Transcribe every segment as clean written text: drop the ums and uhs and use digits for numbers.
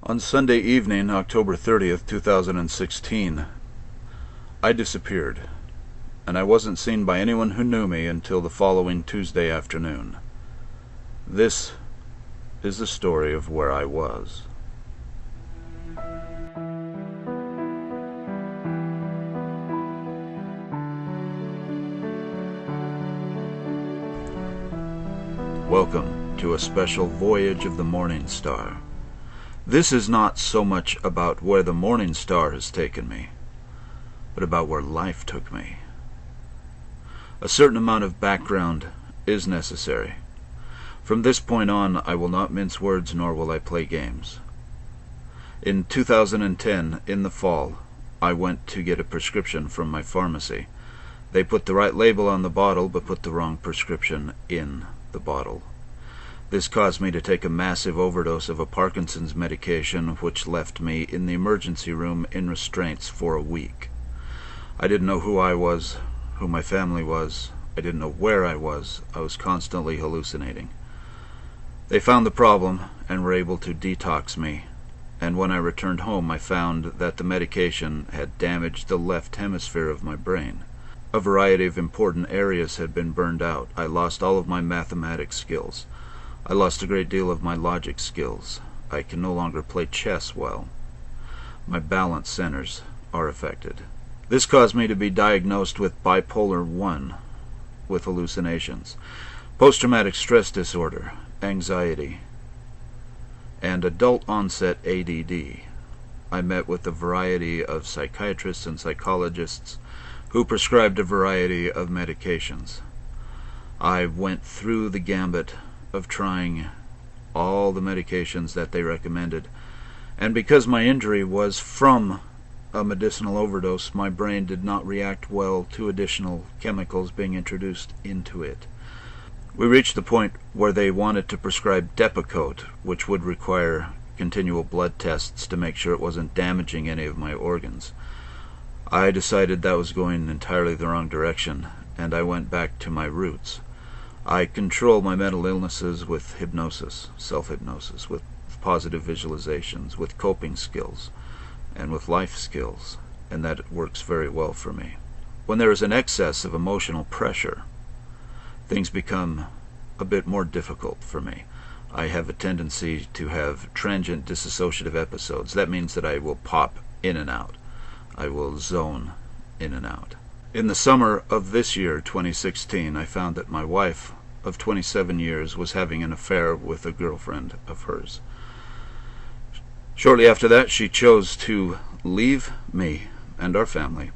On Sunday evening, October 30th, 2016, I disappeared, and I wasn't seen by anyone who knew me until the following Tuesday afternoon. This is the story of where I was. Welcome to a special voyage of the Morningstar. This is not so much about where the Morningstar has taken me, but about where life took me. A certain amount of background is necessary. From this point on, I will not mince words, nor will I play games. In 2010, in the fall, I went to get a prescription from my pharmacy. They put the right label on the bottle, but put the wrong prescription in the bottle. This caused me to take a massive overdose of a Parkinson's medication, which left me in the emergency room in restraints for a week. I didn't know who I was, who my family was. I didn't know where I was. I was constantly hallucinating. They found the problem and were able to detox me, and when I returned home I found that the medication had damaged the left hemisphere of my brain. A variety of important areas had been burned out. I lost all of my mathematics skills. I lost a great deal of my logic skills. I can no longer play chess well. My balance centers are affected. This caused me to be diagnosed with bipolar 1, with hallucinations, post-traumatic stress disorder, anxiety, and adult-onset ADD. I met with a variety of psychiatrists and psychologists who prescribed a variety of medications. I went through the gambit of trying all the medications that they recommended, and because my injury was from a medicinal overdose, my brain did not react well to additional chemicals being introduced into it. We reached the point where they wanted to prescribe Depakote, which would require continual blood tests to make sure it wasn't damaging any of my organs. I decided that was going entirely the wrong direction, and I went back to my roots. I control my mental illnesses with hypnosis, self-hypnosis, with positive visualizations, with coping skills, and with life skills, and that works very well for me. When there is an excess of emotional pressure, things become a bit more difficult for me. I have a tendency to have transient dissociative episodes. That means that I will pop in and out. I will zone in and out. In the summer of this year, 2016, I found that my wife of 27 years was having an affair with a girlfriend of hers. Shortly after that, she chose to leave me and our family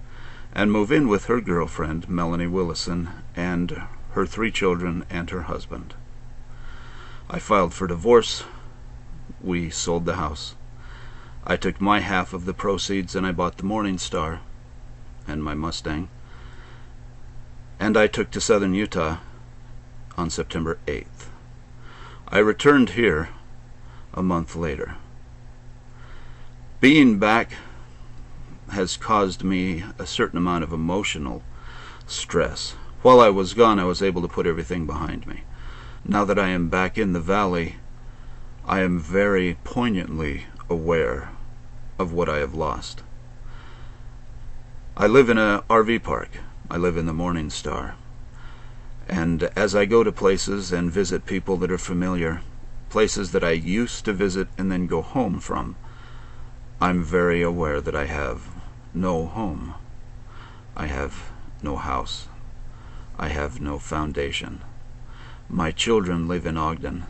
and move in with her girlfriend, Melanie Willison, and her 3 children and her husband. I filed for divorce. We sold the house. I took my half of the proceeds and I bought the Morningstar and my Mustang, and I took to southern Utah on September 8th. I returned here a month later. Being back has caused me a certain amount of emotional stress. While I was gone, I was able to put everything behind me. Now that I am back in the valley, I am very poignantly aware of what I have lost. I live in an RV park. I live in the Morningstar. And as I go to places and visit people that are familiar, places that I used to visit and then go home from, I'm very aware that I have no home. I have no house. I have no foundation. My children live in Ogden,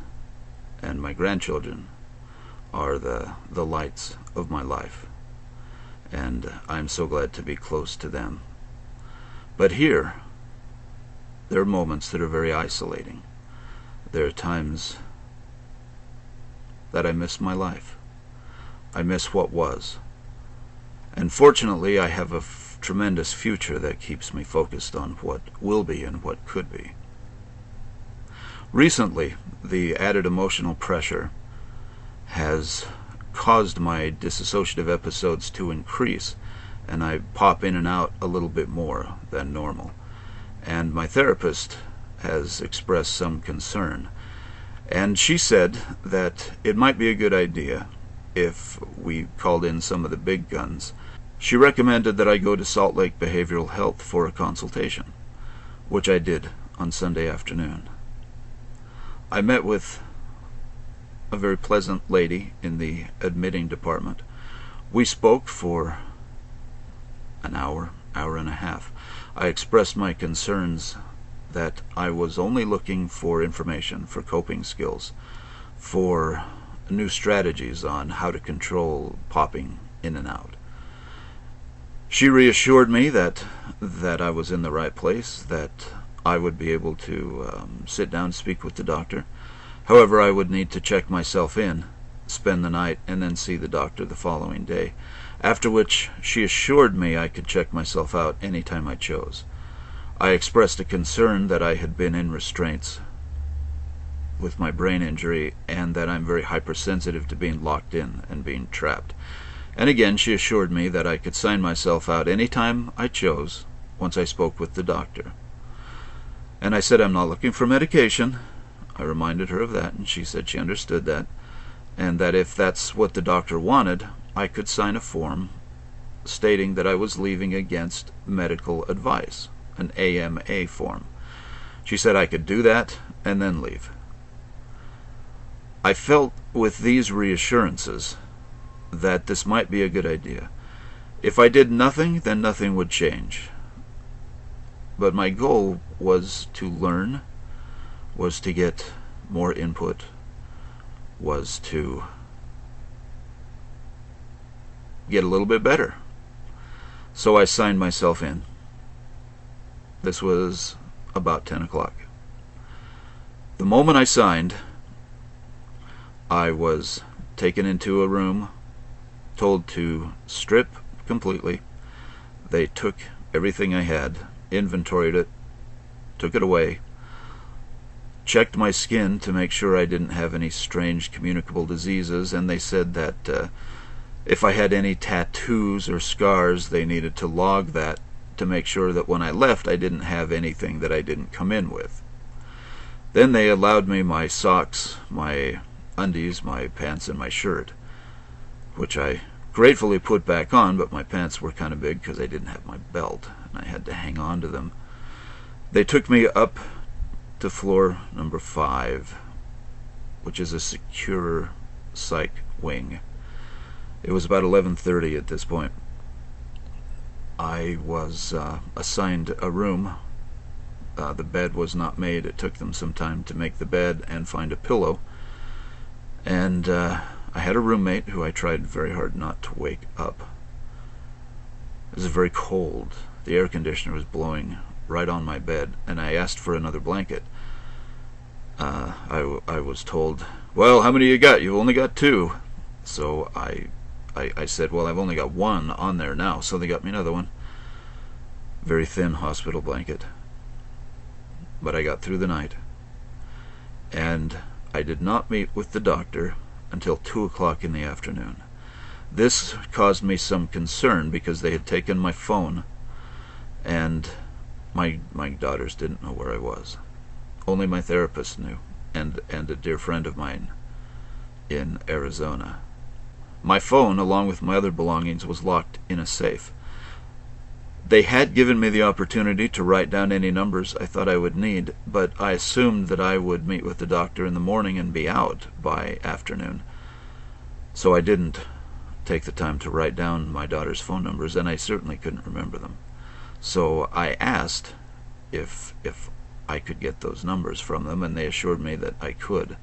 and my grandchildren are the lights of my life, and I'm so glad to be close to them. But here, there are moments that are very isolating. There are times that I miss my life. I miss what was. And fortunately, I have a tremendous future that keeps me focused on what will be and what could be. Recently, the added emotional pressure has caused my dissociative episodes to increase, and I pop in and out a little bit more than normal. And my therapist has expressed some concern, and she said that it might be a good idea if we called in some of the big guns. She recommended that I go to Salt Lake Behavioral Health for a consultation, which I did on Sunday afternoon. I met with a very pleasant lady in the admitting department. We spoke for an hour and a half. I expressed my concerns that I was only looking for information, for coping skills, for new strategies on how to control popping in and out. She reassured me that I was in the right place, that I would be able to sit down and speak with the doctor. However, I would need to check myself in, spend the night, and then see the doctor the following day, after which she assured me I could check myself out any time I chose. I expressed a concern that I had been in restraints with my brain injury and that I'm very hypersensitive to being locked in and being trapped. And again, she assured me that I could sign myself out any time I chose once I spoke with the doctor. And I said I'm not looking for medication. I reminded her of that, and she said she understood that, and that if that's what the doctor wanted, I could sign a form stating that I was leaving against medical advice, an AMA form. She said I could do that and then leave. I felt with these reassurances that this might be a good idea. If I did nothing, then nothing would change. But my goal was to learn, was to get more input, was to get a little bit better. So I signed myself in. This was about 10 o'clock. The moment I signed, I was taken into a room, told to strip completely. They took everything I had, inventoried it, took it away, checked my skin to make sure I didn't have any strange communicable diseases, and they said that if I had any tattoos or scars, they needed to log that to make sure that when I left I didn't have anything that I didn't come in with. Then they allowed me my socks, my undies, my pants, and my shirt, which I gratefully put back on, but my pants were kind of big because I didn't have my belt, and I had to hang on to them. They took me up to floor number 5, which is a secure psych wing. It was about 11:30 at this point. I was assigned a room. The bed was not made. It took them some time to make the bed and find a pillow. And I had a roommate who I tried very hard not to wake up. It was very cold. The air conditioner was blowing right on my bed, and I asked for another blanket. I was told, well, how many you got? You've only got 2. So I said, well, I've only got 1 on there now, so they got me another one. Very thin hospital blanket. But I got through the night. And I did not meet with the doctor until 2 o'clock in the afternoon. This caused me some concern because they had taken my phone, and my daughters didn't know where I was. Only my therapist knew, and a dear friend of mine in Arizona. My phone, along with my other belongings, was locked in a safe. They had given me the opportunity to write down any numbers I thought I would need, but I assumed that I would meet with the doctor in the morning and be out by afternoon. So I didn't take the time to write down my daughter's phone numbers, and I certainly couldn't remember them. So I asked if I could get those numbers from them, and they assured me that I could.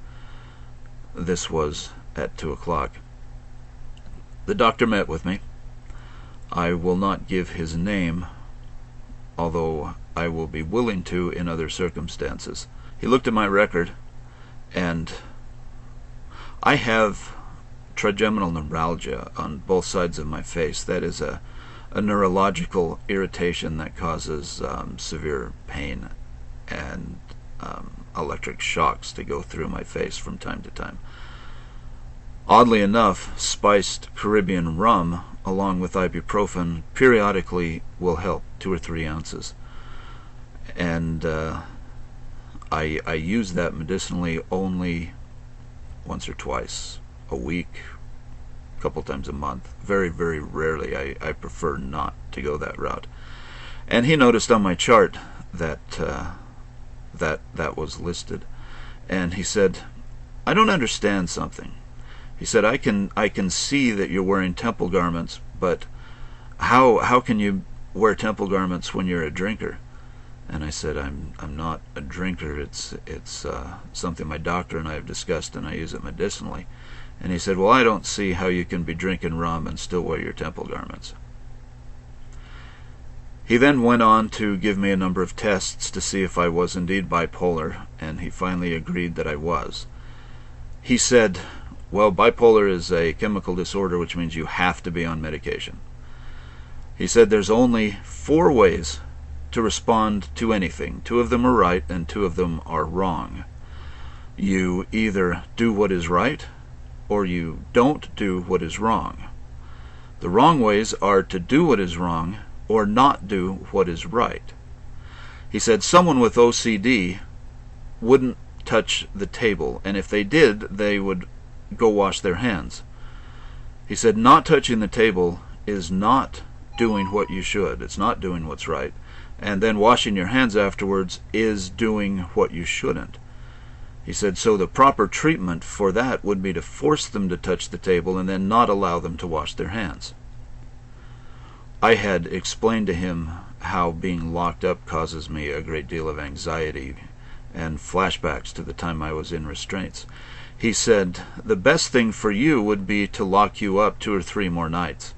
This was at 2 o'clock. The doctor met with me. I will not give his name, although I will be willing to in other circumstances. He looked at my record, and I have trigeminal neuralgia on both sides of my face. That is a neurological irritation that causes severe pain and electric shocks to go through my face from time to time. Oddly enough, spiced Caribbean rum along with ibuprofen periodically will help, 2 or 3 ounces. And I use that medicinally only once or twice a week, couple times a month. Very, very rarely. I prefer not to go that route. And he noticed on my chart that that was listed, and he said, "I don't understand something." He said, I can see that you're wearing temple garments, but how can you wear temple garments when you're a drinker?" And I said, I'm not a drinker. It's something my doctor and I have discussed, and I use it medicinally. And he said, "Well, I don't see how you can be drinking rum and still wear your temple garments." He then went on to give me a number of tests to see if I was indeed bipolar, and he finally agreed that I was. He said, "Well, bipolar is a chemical disorder, which means you have to be on medication." He said there's only 4 ways to respond to anything. 2 of them are right and 2 of them are wrong. You either do what is right or you don't do what is wrong. The wrong ways are to do what is wrong or not do what is right. He said someone with OCD wouldn't touch the table, and if they did, they would go wash their hands. He said not touching the table is not doing what you should. It's not doing what's right. And then washing your hands afterwards is doing what you shouldn't. He said so the proper treatment for that would be to force them to touch the table and then not allow them to wash their hands. I had explained to him how being locked up causes me a great deal of anxiety and flashbacks to the time I was in restraints. He said, "The best thing for you would be to lock you up 2 or 3 more nights."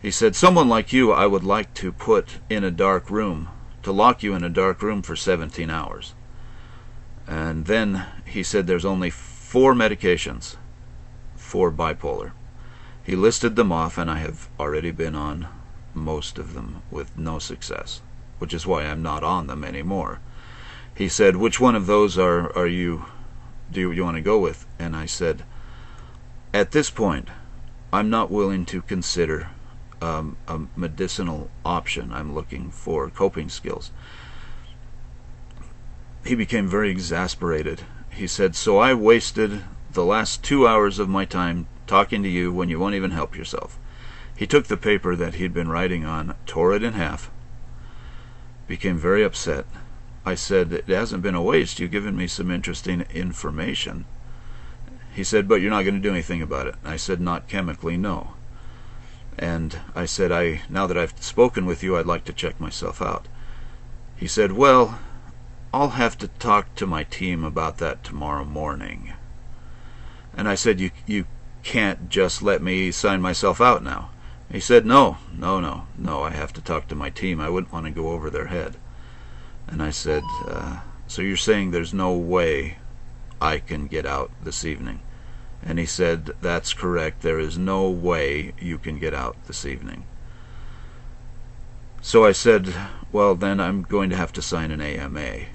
He said, "Someone like you I would like to put in a dark room, to lock you in a dark room for 17 hours. And then he said there's only 4 medications for bipolar. He listed them off, and I have already been on most of them with no success, which is why I'm not on them anymore. He said, "Which one of those do you want to go with?" And I said, "At this point, I'm not willing to consider a medicinal option. I'm looking for coping skills." He became very exasperated. He said, "So I wasted the last 2 hours of my time talking to you when you won't even help yourself." He took the paper that he'd been writing on, tore it in half, became very upset. I said, "It hasn't been a waste. You've given me some interesting information." He said, "But you're not going to do anything about it." I said, "Not chemically, no." And I said, now that I've spoken with you, I'd like to check myself out." He said, "Well, I'll have to talk to my team about that tomorrow morning." And I said, you can't just let me sign myself out now." He said, No, I have to talk to my team. I wouldn't want to go over their head." And I said, "So you're saying there's no way I can get out this evening?" And he said, "That's correct. There is no way you can get out this evening." So I said, "Well, then I'm going to have to sign an AMA."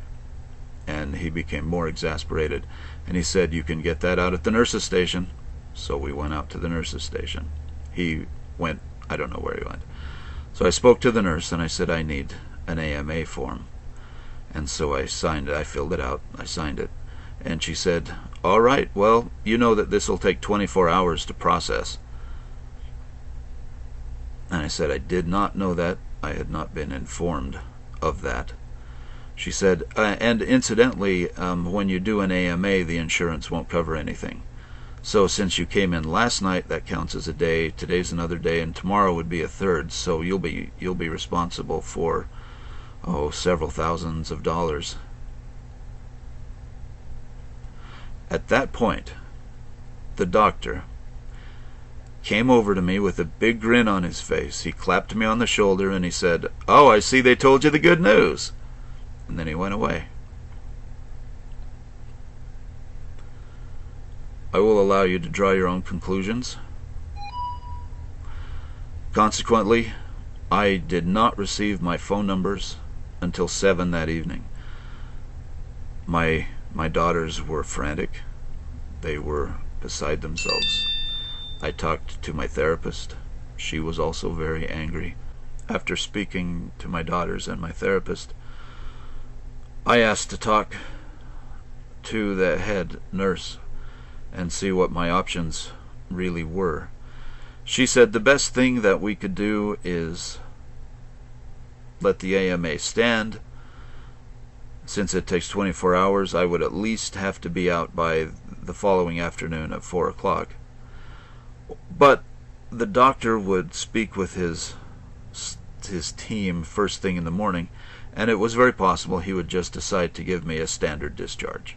And he became more exasperated, and he said, "You can get that out at the nurse's station." So we went out to the nurse's station. He went, I don't know where he went. So I spoke to the nurse, and I said, "I need an AMA form." And so I signed it. I filled it out. I signed it. And she said, "All right, well, you know that this will take 24 hours to process." And I said, "I did not know that. I had not been informed of that." She said, "And incidentally, when you do an AMA, the insurance won't cover anything. So since you came in last night, that counts as a day. Today's another day, and tomorrow would be a third. So you'll be responsible for several thousands of dollars." At that point, the doctor came over to me with a big grin on his face. He clapped me on the shoulder and he said, "Oh, I see they told you the good news." And then he went away. I will allow you to draw your own conclusions. Consequently, I did not receive my phone numbers until 7 that evening. My daughters were frantic. They were beside themselves. I talked to my therapist. She was also very angry. After speaking to my daughters and my therapist, I asked to talk to the head nurse and see what my options really were. She said the best thing that we could do is let the AMA stand. Since it takes 24 hours, I would at least have to be out by the following afternoon at 4 o'clock. But the doctor would speak with his team first thing in the morning, and it was very possible he would just decide to give me a standard discharge.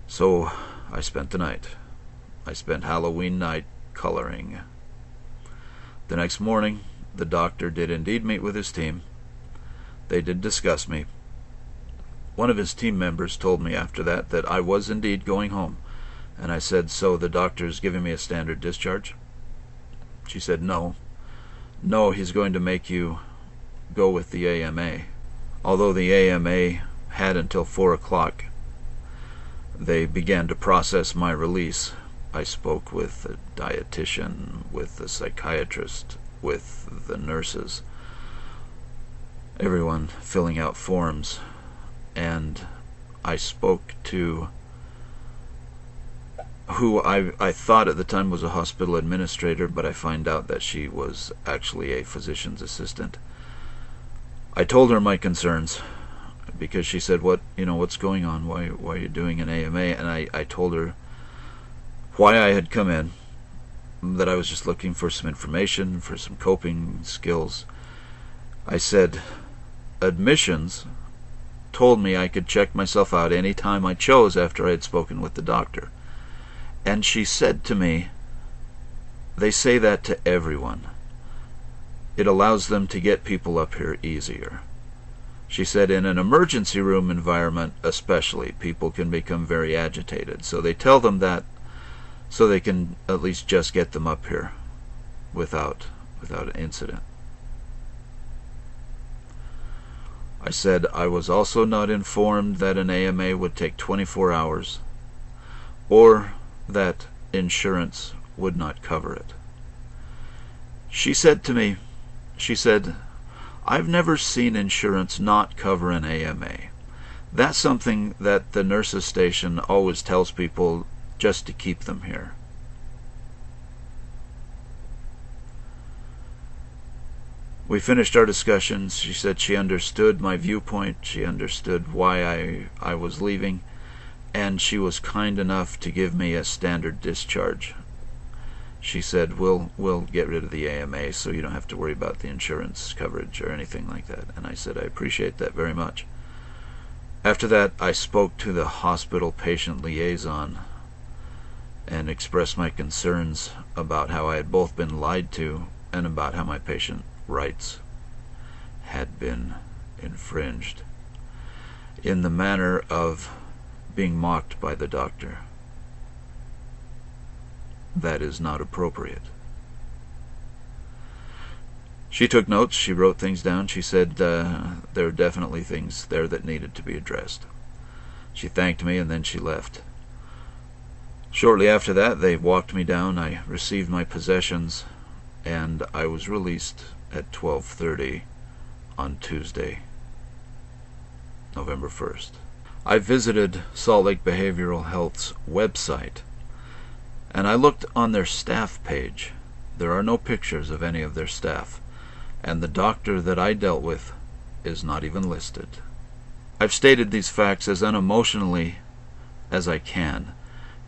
So I spent the night. I spent Halloween night coloring. The next morning, the doctor did indeed meet with his team. They did discuss me. One of his team members told me after that I was indeed going home, and I said, "So the doctor's giving me a standard discharge?" She said, "No, he's going to make you go with the AMA." Although the AMA had until 4 o'clock, they began to process my release. I spoke with a dietitian, with a psychiatrist, with the nurses, everyone filling out forms, and I spoke to who I thought at the time was a hospital administrator, but I find out that she was actually a physician's assistant. I told her my concerns, because she said, what's going on? Why are you doing an AMA? And I told her why I had come in, that I was just looking for some information, for some coping skills. I said, admissions told me I could check myself out any time I chose after I had spoken with the doctor. And she said to me, they say that to everyone. It allows them to get people up here easier. She said in an emergency room environment especially, people can become very agitated. So they tell them that so they can at least just get them up here without an incident. I said I was also not informed that an AMA would take 24 hours or that insurance would not cover it. She said to me, I've never seen insurance not cover an AMA. That's something that the nurses station always tells people just to keep them here. We finished our discussions. She said she understood my viewpoint. She understood why I was leaving, and she was kind enough to give me a standard discharge. She said, we'll get rid of the AMA so you don't have to worry about the insurance coverage or anything like that. And I said, I appreciate that very much. After that, I spoke to the hospital patient liaison and expressed my concerns about how I had both been lied to and about how my patient rights had been infringed in the manner of being mocked by the doctor. That is not appropriate. She took notes. She wrote things down. She said there are definitely things there that needed to be addressed. She thanked me and then she left. Shortly after that, they walked me down. I received my possessions, and I was released at 12:30 on Tuesday, November 1st. I visited Salt Lake Behavioral Health's website, and I looked on their staff page. There are no pictures of any of their staff, and the doctor that I dealt with is not even listed. I've stated these facts as unemotionally as I can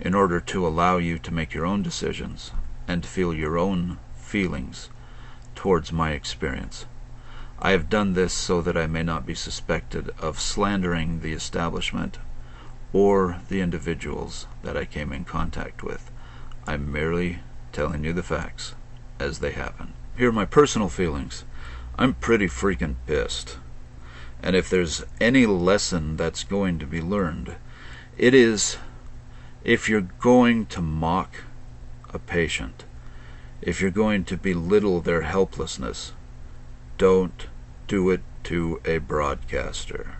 in order to allow you to make your own decisions and to feel your own feelings towards my experience. I have done this so that I may not be suspected of slandering the establishment or the individuals that I came in contact with. I'm merely telling you the facts as they happen. Here are my personal feelings. I'm pretty freaking pissed. And if there's any lesson that's going to be learned, it is, if you're going to mock a patient, if you're going to belittle their helplessness, don't do it to a broadcaster.